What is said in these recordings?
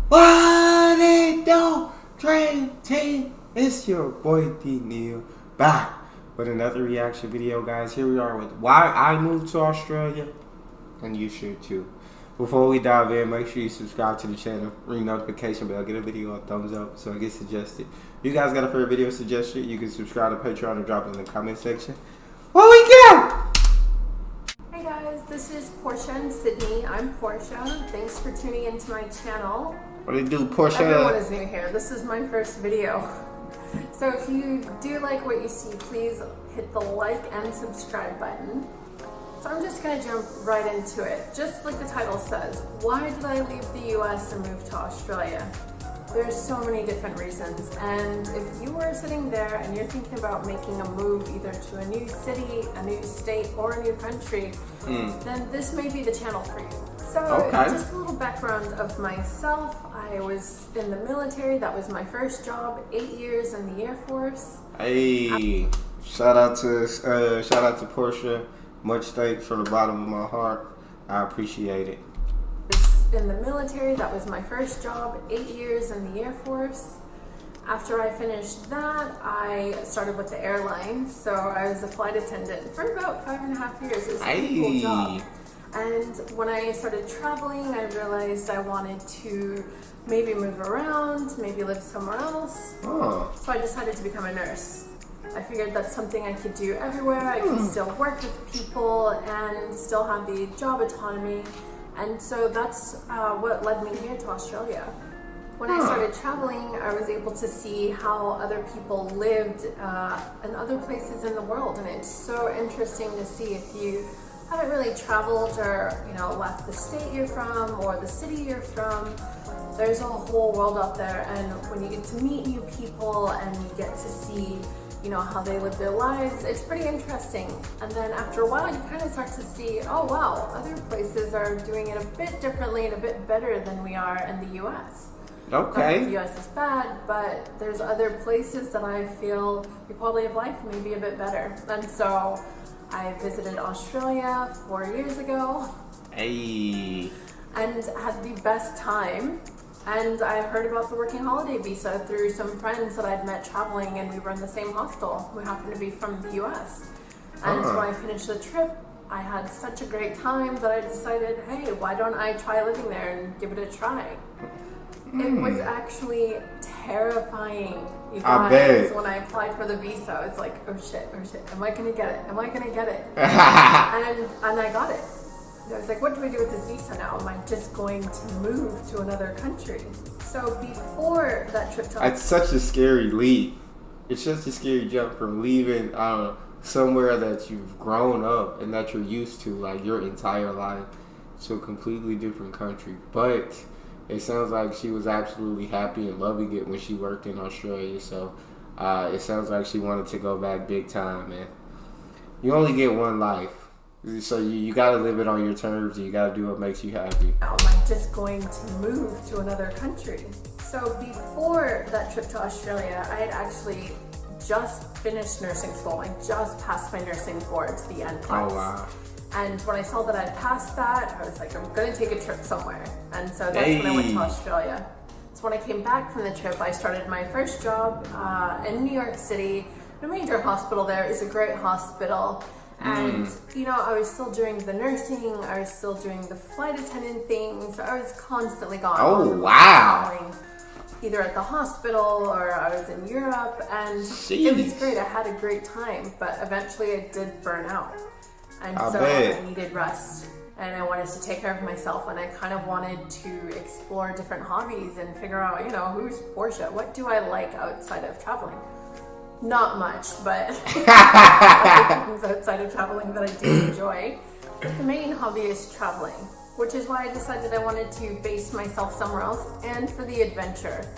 What it do, Dream Team? It's your boy D Neal back with another reaction video, guys. Here we are with why I moved to Australia, and you should too. Before we dive in, make sure you subscribe to the channel, ring notification bell, get a video a thumbs up so it gets suggested. If you guys got a favorite video suggestion, you can subscribe to Patreon or drop it in the comment section. What we got? Hey guys, this is Porsha in Sydney. I'm Porsha. Thanks for tuning into my channel. What do you do, Porsha? Everyone is new here. This is my first video. So if you do like what you see, please hit the like and subscribe button. So I'm just going to jump right into it. Just like the title says, why did I leave the US and move to Australia? There's so many different reasons, and if you are sitting there and you're thinking about making a move either to a new city, a new state, or a new country, then this may be the channel for you. So just a little background of myself. I was in the military. That was my first job, 8 years in the Air Force. Hey, shout out to Porsha. Much thanks from the bottom of my heart. I appreciate it. In the military, that was my first job, 8 years in the Air Force. After I finished that, I started with the airline, so I was a flight attendant for about 5.5 years. It was a really cool job. And when I started traveling, I realized I wanted to maybe move around, maybe live somewhere else. So I decided to become a nurse. I figured that's something I could do everywhere. I could still work with people and still have the job autonomy. And so that's what led me here to Australia. When I started traveling, I was able to see how other people lived in other places in the world. And it's so interesting to see if you haven't really traveled or left the state you're from or the city you're from. There's a whole world out there, and when you get to meet new people and you get to see how they live their lives, it's pretty interesting. And then after a while, you kind of start to see, oh wow, other places are doing it a bit differently and a bit better than we are in the US. Okay. Not that the US is bad, but there's other places that I feel the quality of life may be a bit better. And so I visited Australia 4 years ago. Hey. And had the best time. And I heard about the working holiday visa through some friends that I'd met traveling, and we were in the same hostel. We happened to be from the US. And when I finished the trip, I had such a great time that I decided, hey, why don't I try living there and give it a try? It was actually terrifying, you guys. When I applied for the visa, I was like, oh shit, am I gonna get it? Am I gonna get it? and I got it. I was like, what do we do with this visa now? Am I just going to move to another country? So before that trip to It's such a scary leap. It's such a scary jump from leaving somewhere that you've grown up and that you're used to like your entire life to a completely different country. But it sounds like she was absolutely happy and loving it when she worked in Australia. So it sounds like she wanted to go back big time, man. You only get one life. So you gotta live it on your terms, and you gotta do what makes you happy. Am I just going to move to another country? So before that trip to Australia, I had actually just finished nursing school. I just passed my nursing board to the NCLEX. Oh wow. And when I saw that I'd passed that, I was like, I'm gonna take a trip somewhere. And so that's when I went to Australia. So when I came back from the trip, I started my first job in New York City, a major hospital there. It was a great hospital. And, I was still doing the nursing, I was still doing the flight attendant things, I was constantly gone. Oh, wow. Either at the hospital or I was in Europe, and it was great. I had a great time, but eventually I did burn out. And I needed rest, and I wanted to take care of myself, and I kind of wanted to explore different hobbies and figure out, who's Porsha? What do I like outside of traveling? Not much, but things outside of traveling that I do enjoy. But the main hobby is traveling, which is why I decided I wanted to base myself somewhere else and for the adventure.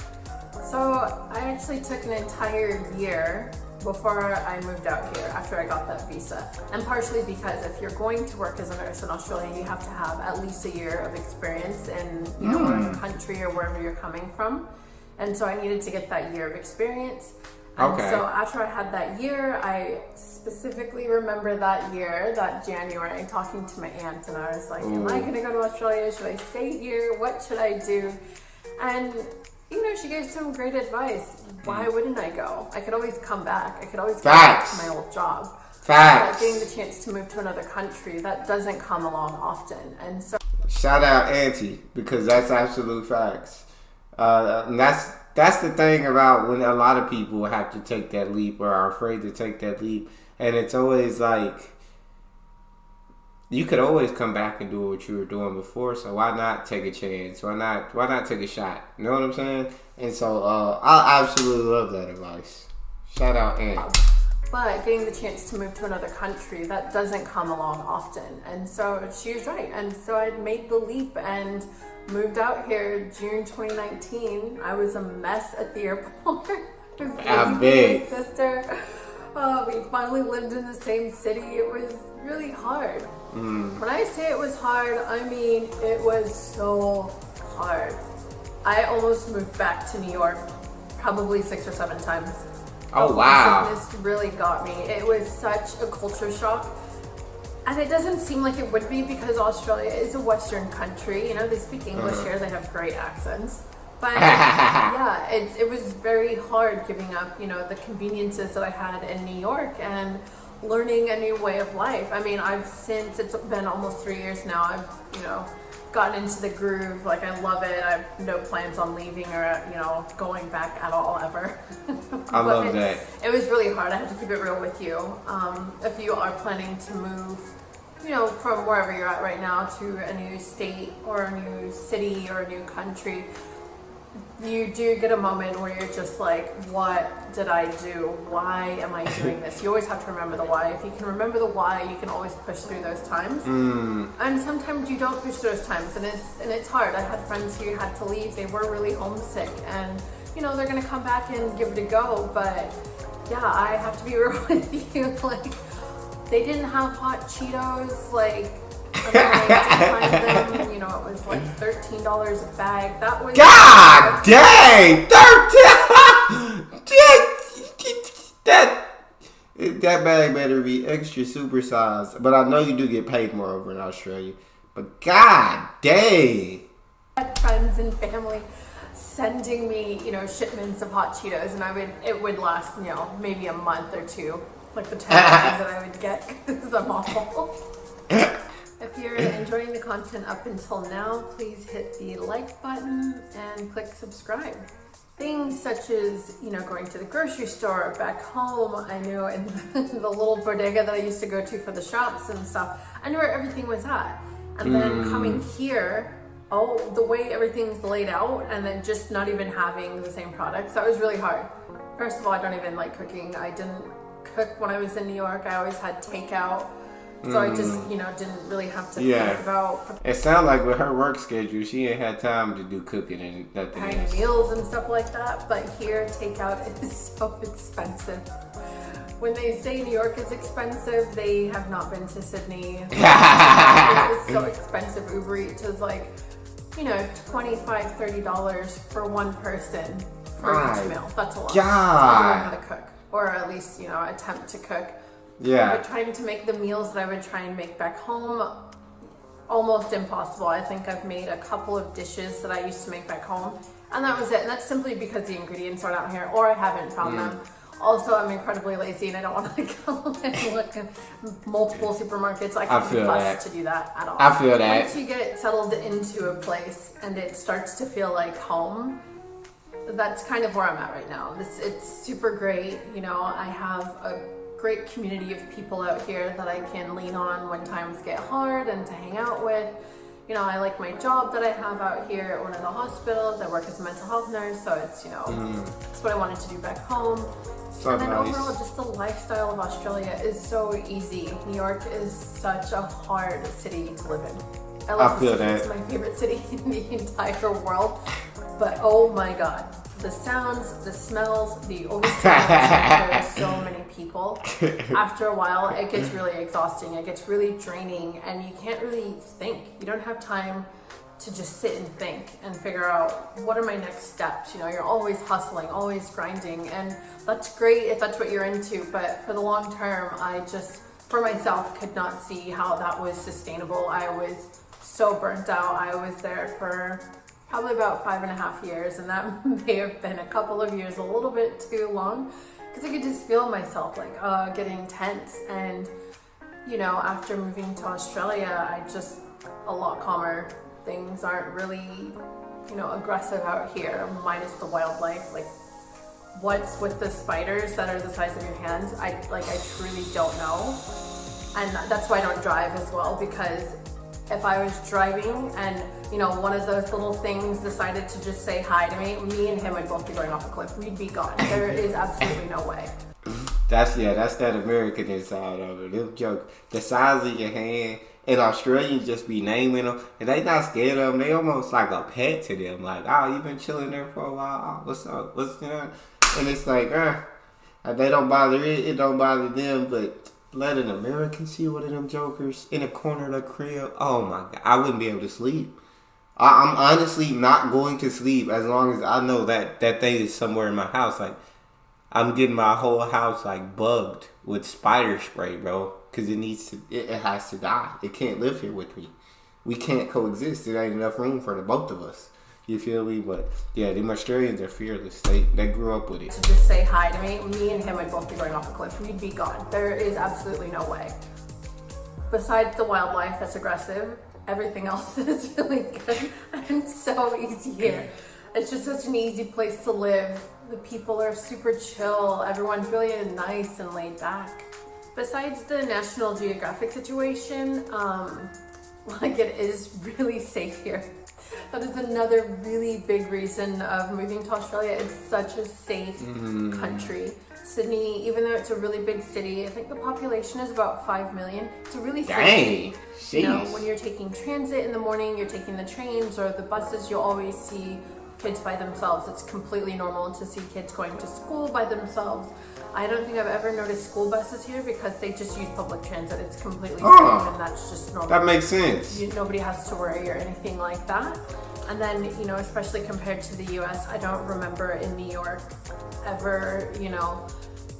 So I actually took an entire year before I moved out here after I got that visa. And partially because if you're going to work as a nurse in Australia, you have to have at least a year of experience in whatever country or wherever you're coming from. And so I needed to get that year of experience. And so after I had that year, I specifically remember that year, that January, talking to my aunt, and I was like, am I going to go to Australia? Should I stay here? What should I do? And, you know, she gave some great advice. Why wouldn't I go? I could always come back. I could always go back to my old job. Facts. Getting the chance to move to another country, that doesn't come along often. And so, shout out Auntie, because that's absolute facts. And that's the thing about when a lot of people have to take that leap or are afraid to take that leap. And it's always like, you could always come back and do what you were doing before, so why not take a chance? Why not take a shot? You know what I'm saying? And so I absolutely love that advice. Shout out Aunt. but getting the chance to move to another country, that doesn't come along often. And so she was right. And so I made the leap and moved out here June 2019. I was a mess at the airport. I bet. My sister. We finally lived in the same city. It was really hard. When I say it was hard, I mean it was so hard. I almost moved back to New York probably 6 or 7 times. Oh, wow. This really got me. It was such a culture shock. And it doesn't seem like it would be because Australia is a Western country. You know, they speak English here. They have great accents. But yeah, it was very hard giving up, you know, the conveniences that I had in New York and learning a new way of life. I mean, it's been almost 3 years now, I've, you know, gotten into the groove. Like, I love it. I have no plans on leaving or, you know, going back at all ever. I love that. It was really hard. I have to keep it real with you. If you are planning to move, you know, from wherever you're at right now to a new state or a new city or a new country, you do get a moment where you're just like, what did I do? Why am I doing this? You always have to remember the why. If you can remember the why, you can always push through those times. And sometimes you don't push those times, and it's hard. I had friends who had to leave. They were really homesick, and you know, they're gonna come back and give it a go. But yeah, I have to be real with you. Like, they didn't have hot Cheetos. Like, and then I had to find them, you know, it was like $13 a bag. That was God dang! 13! That bag better be extra supersized. But I know you do get paid more over in Australia. But god dang! I had friends and family sending me, you know, shipments of hot Cheetos, and it would last, you know, maybe a month or two. Like the 10 boxes that I would get because I'm awful. If you're enjoying the content up until now, please hit the like button and click subscribe. Things such as, you know, going to the grocery store, back home, I knew in the little bodega that I used to go to for the shops and stuff, I knew where everything was at. And then coming here, the way everything's laid out, and then just not even having the same products, that was really hard. First of all, I don't even like cooking. I didn't cook when I was in New York. I always had takeout. So I just, you know, didn't really have to think about... It sounds like with her work schedule, she ain't had time to do cooking and nothing else. Meals and stuff like that. But here, takeout is so expensive. When they say New York is expensive, they have not been to Sydney. It is so expensive. Uber Eats is like, you know, $25, $30 for one person for each meal. That's a lot. So I don't know how to cook. Or at least, you know, attempt to cook. Yeah. But trying to make the meals that I would try and make back home, almost impossible. I think I've made a couple of dishes that I used to make back home, and that was it. And that's simply because the ingredients aren't out here, or I haven't found them. Also, I'm incredibly lazy, and I don't want to go and look at multiple supermarkets. I can't be fussed to do that at all. I feel that. Once you get settled into a place and it starts to feel like home, that's kind of where I'm at right now. It's super great. You know, I have a great community of people out here that I can lean on when times get hard and to hang out with. You know, I like my job that I have out here at one of the hospitals. I work as a mental health nurse, so it's, you know, it's what I wanted to do back home. So and then overall, just the lifestyle of Australia is so easy. New York is such a hard city to live in. I love the city. It's my favorite city in the entire world. But oh my god, the sounds, the smells, the overstimulation. There's so many people. After a while, it gets really exhausting. It gets really draining, and you can't really think. You don't have time to just sit and think and figure out what are my next steps. You know, you're always hustling, always grinding, and that's great if that's what you're into. But for the long term, I just, for myself, could not see how that was sustainable. I was so burnt out. I was there for probably about 5.5 years, and that may have been a couple of years a little bit too long, because I could just feel myself like getting tense. And after moving to Australia, I just a lot calmer. Things aren't really aggressive out here, minus the wildlife. Like, what's with the spiders that are the size of your hands? I truly don't know. And that's why I don't drive as well, because if I was driving and one of those little things decided to just say hi to me and him would both be going off a cliff. We'd be gone. There is absolutely no way. That's that American inside of it. Them joke. The size of your hand. And Australians just be naming them, and they not scared of them. They almost like a pet to them. Like, oh, you been chilling there for a while. Oh, what's up? What's that? And it's like, they don't bother it. It don't bother them. But let an American see one of them jokers in a corner of the crib. Oh my God, I wouldn't be able to sleep. I'm honestly not going to sleep as long as I know that thing is somewhere in my house. Like, I'm getting my whole house like bugged with spider spray, bro. Because it has to die. It can't live here with me. We can't coexist. There ain't enough room for the both of us. You feel me? But yeah, them Australians are fearless. They grew up with it. To just say hi to me and him would both be going off a cliff. We'd be gone. There is absolutely no way. Besides the wildlife that's aggressive, everything else is really good and so easy here. It's just such an easy place to live. The people are super chill. Everyone's really nice and laid back. Besides the National Geographic situation, it is really safe here. That is another really big reason of moving to Australia. It's such a safe country. Sydney, even though it's a really big city, I think the population is about 5 million. It's a really safe city. When you're taking transit in the morning, you're taking the trains or the buses, you'll always see kids by themselves. It's completely normal to see kids going to school by themselves. I don't think I've ever noticed school buses here because they just use public transit. It's completely safe, and that's just normal. That makes sense. Nobody has to worry or anything like that. And then, especially compared to the US, I don't remember in New York ever,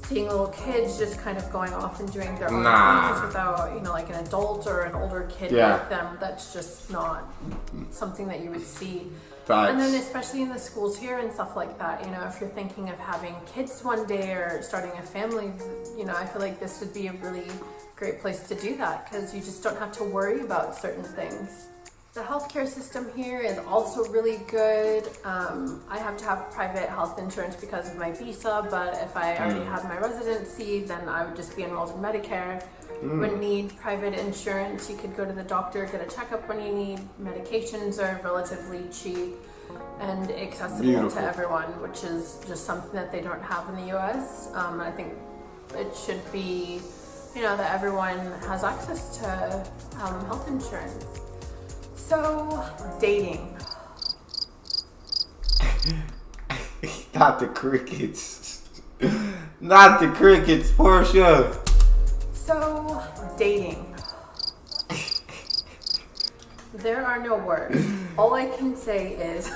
seeing little kids just kind of going off and doing their own things without, like an adult or an older kid with them. That's just not something that you would see. Facts. And then especially in the schools here and stuff like that, if you're thinking of having kids one day or starting a family, I feel like this would be a really great place to do that because you just don't have to worry about certain things. The healthcare system here is also really good. I have to have private health insurance because of my visa, but if I already had my residency, then I would just be enrolled in Medicare. Wouldn't need private insurance. You could go to the doctor, get a checkup when you need. Medications are relatively cheap and accessible to everyone, which is just something that they don't have in the US. I think it should be, that everyone has access to health insurance. So, dating. Not the crickets. Not the crickets, Porsha. So, dating. There are no words. All I can say is,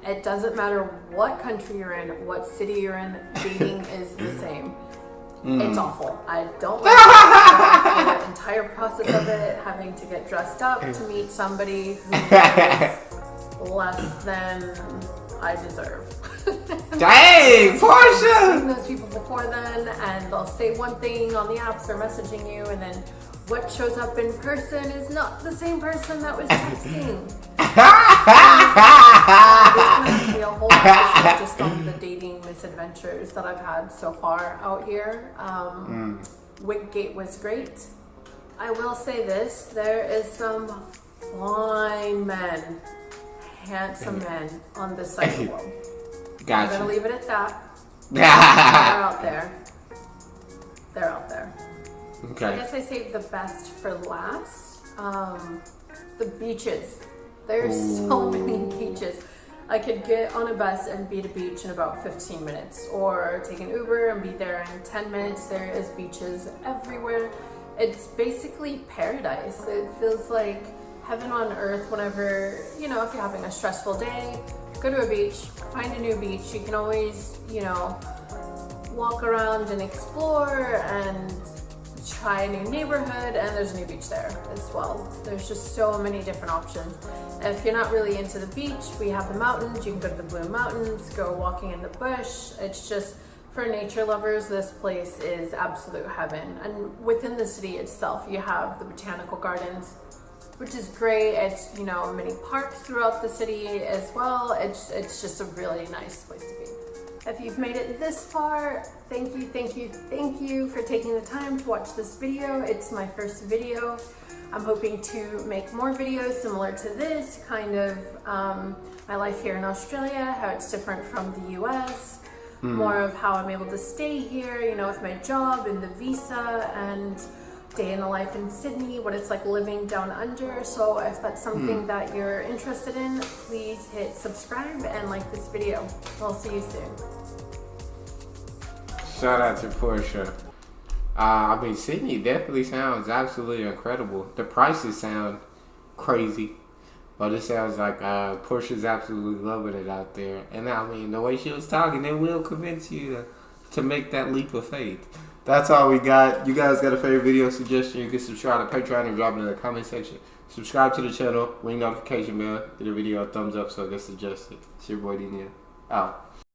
it doesn't matter what country you're in, what city you're in, dating is the same. It's awful. I don't like the entire process of it, having to get dressed up to meet somebody who is less than I deserve. Dang, Porsha! I've seen those people before then, and they'll say one thing on the apps, they're messaging you, and then what shows up in person is not the same person that was texting. There's a whole episode just on the dating misadventures that I've had so far out here. Wiggate was great. I will say this, there is some fine men, handsome men on this side of the world. Gotcha. I'm gonna leave it at that. They're out there. They're out there. Okay. I guess I saved the best for last. The beaches. There's so many beaches. I could get on a bus and be at a beach in about 15 minutes, or take an Uber and be there in 10 minutes. There is beaches everywhere. It's basically paradise. It feels like heaven on earth whenever, if you're having a stressful day, go to a beach, find a new beach. You can always, walk around and explore and try a new neighborhood, and there's a new beach there as well. There's just so many different options. If you're not really into the beach, we have the mountains. You can go to the Blue Mountains, go walking in the bush. It's just, for nature lovers, this place is absolute heaven. And within the city itself, you have the botanical gardens, which is great. It's, you know, many parks throughout the city as well. It's just a really nice place to be. If you've made it this far, thank you for taking the time to watch this video. It's my first video. I'm hoping to make more videos similar to this, kind of my life here in Australia, how it's different from the US, more of how I'm able to stay here, you know, with my job and the visa, and day in the life in Sydney, what it's like living down under. So if that's something that you're interested in, please hit subscribe and like this video. I'll see you soon. Shout out to Porsha. I mean, Sydney definitely sounds absolutely incredible. The prices sound crazy, but it sounds like Porsha's absolutely loving it out there. And I mean, the way she was talking, it will convince you to make that leap of faith. That's all we got. You guys got a favorite video suggestion, you can subscribe to Patreon and drop it in the comment section. Subscribe to the channel, ring notification bell, give the video a thumbs up so it gets suggested. It's your boy Neal. Out.